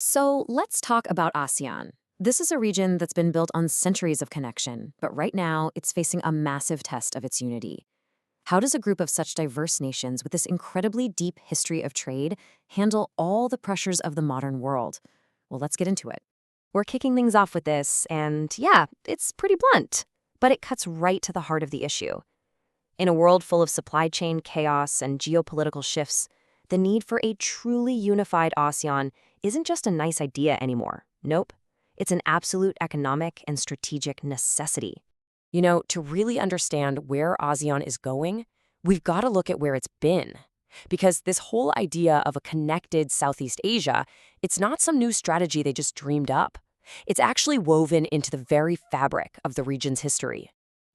So let's talk about ASEAN. This is a region that's been built on centuries of connection, but right now it's facing a massive test of its unity. How does a group of such diverse nations with this incredibly deep history of trade handle all the pressures of the modern world? Well, let's get into it. We're kicking things off with this, and yeah, it's pretty blunt, but it cuts right to the heart of the issue. In a world full of supply chain chaos and geopolitical shifts, the need for a truly unified ASEAN isn't just a nice idea anymore. Nope. It's an absolute economic and strategic necessity. To really understand where ASEAN is going, we've got to look at where it's been. Because this whole idea of a connected Southeast Asia, it's not some new strategy they just dreamed up. It's actually woven into the very fabric of the region's history.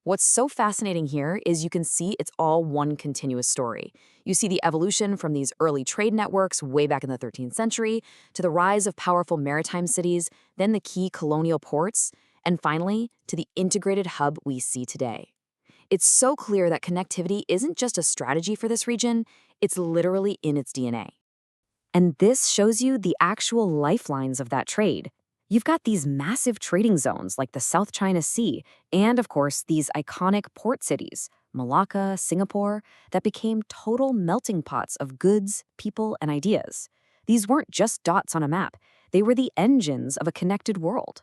What's so fascinating here is you can see it's all one continuous story. You see the evolution from these early trade networks way back in the 13th century to the rise of powerful maritime cities, then the key colonial ports, and finally to the integrated hub we see today. It's so clear that connectivity isn't just a strategy for this region, it's literally in its DNA. And this shows you the actual lifelines of that trade. You've got these massive trading zones like the South China Sea, and of course, these iconic port cities, Malacca, Singapore, that became total melting pots of goods, people, and ideas. These weren't just dots on a map, they were the engines of a connected world.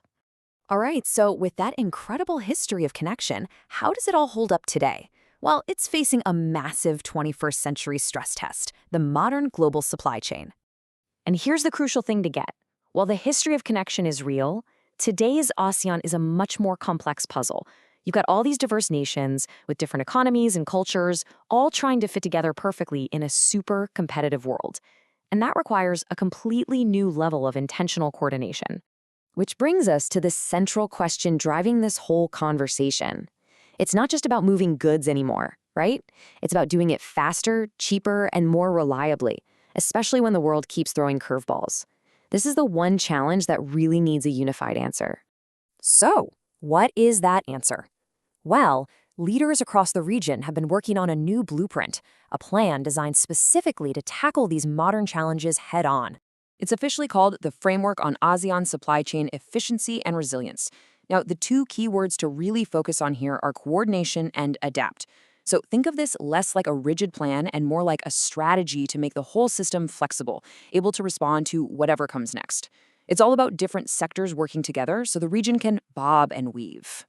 All right, so with that incredible history of connection, how does it all hold up today? Well, it's facing a massive 21st century stress test, the modern global supply chain. And here's the crucial thing to get. While the history of connection is real, today's ASEAN is a much more complex puzzle. You've got all these diverse nations with different economies and cultures, all trying to fit together perfectly in a super competitive world. And that requires a completely new level of intentional coordination. Which brings us to the central question driving this whole conversation. It's not just about moving goods anymore, right? It's about doing it faster, cheaper, and more reliably, especially when the world keeps throwing curveballs. This is the one challenge that really needs a unified answer. So, what is that answer? Well, leaders across the region have been working on a new blueprint, a plan designed specifically to tackle these modern challenges head-on. It's officially called the Framework on ASEAN Supply Chain Efficiency and Resilience. Now, the two key words to really focus on here are coordination and adapt. So think of this less like a rigid plan and more like a strategy to make the whole system flexible, able to respond to whatever comes next. It's all about different sectors working together so the region can bob and weave.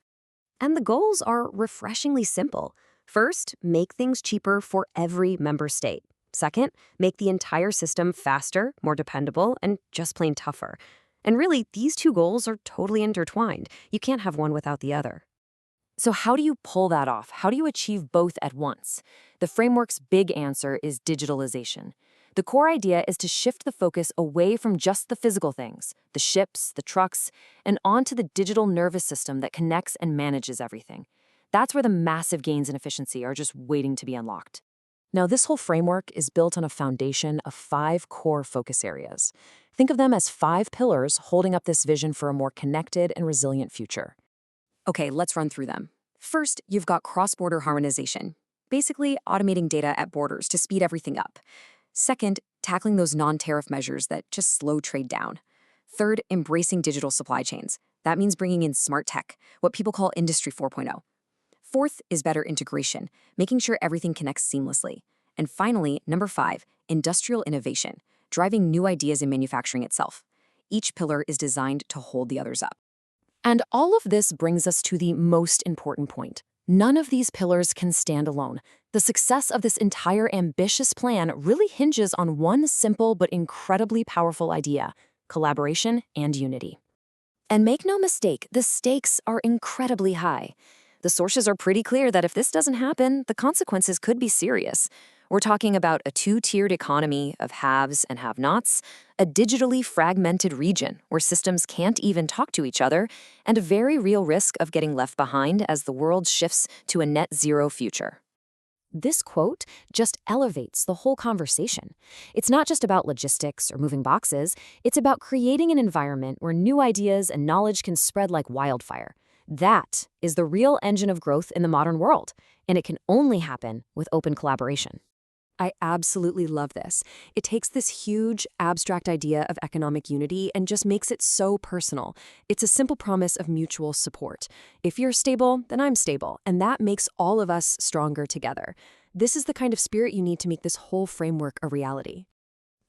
And the goals are refreshingly simple. First, make things cheaper for every member state. Second, make the entire system faster, more dependable, and just plain tougher. And really, these two goals are totally intertwined. You can't have one without the other. So how do you pull that off? How do you achieve both at once? The framework's big answer is digitalization. The core idea is to shift the focus away from just the physical things, the ships, the trucks, and onto the digital nervous system that connects and manages everything. That's where the massive gains in efficiency are just waiting to be unlocked. Now, this whole framework is built on a foundation of 5 core focus areas. Think of them as 5 pillars holding up this vision for a more connected and resilient future. Okay, let's run through them. First, you've got cross-border harmonization, basically automating data at borders to speed everything up. Second, tackling those non-tariff measures that just slow trade down. Third, embracing digital supply chains. That means bringing in smart tech, what people call Industry 4.0. Fourth is better integration, making sure everything connects seamlessly. And finally, number 5, industrial innovation, driving new ideas in manufacturing itself. Each pillar is designed to hold the others up. And all of this brings us to the most important point. None of these pillars can stand alone. The success of this entire ambitious plan really hinges on one simple but incredibly powerful idea: collaboration and unity. And make no mistake, the stakes are incredibly high. The sources are pretty clear that if this doesn't happen, the consequences could be serious. We're talking about a 2-tiered economy of haves and have-nots, a digitally fragmented region where systems can't even talk to each other, and a very real risk of getting left behind as the world shifts to a net zero future. This quote just elevates the whole conversation. It's not just about logistics or moving boxes, it's about creating an environment where new ideas and knowledge can spread like wildfire. That is the real engine of growth in the modern world, and it can only happen with open collaboration. I absolutely love this. It takes this huge, abstract idea of economic unity and just makes it so personal. It's a simple promise of mutual support. If you're stable, then I'm stable, and that makes all of us stronger together. This is the kind of spirit you need to make this whole framework a reality.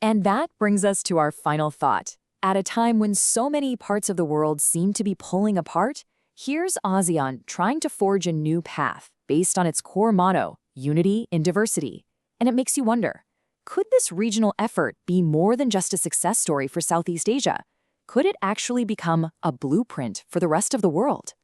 And that brings us to our final thought. At a time when so many parts of the world seem to be pulling apart, here's ASEAN trying to forge a new path based on its core motto, unity in diversity. And it makes you wonder, could this regional effort be more than just a success story for Southeast Asia? Could it actually become a blueprint for the rest of the world?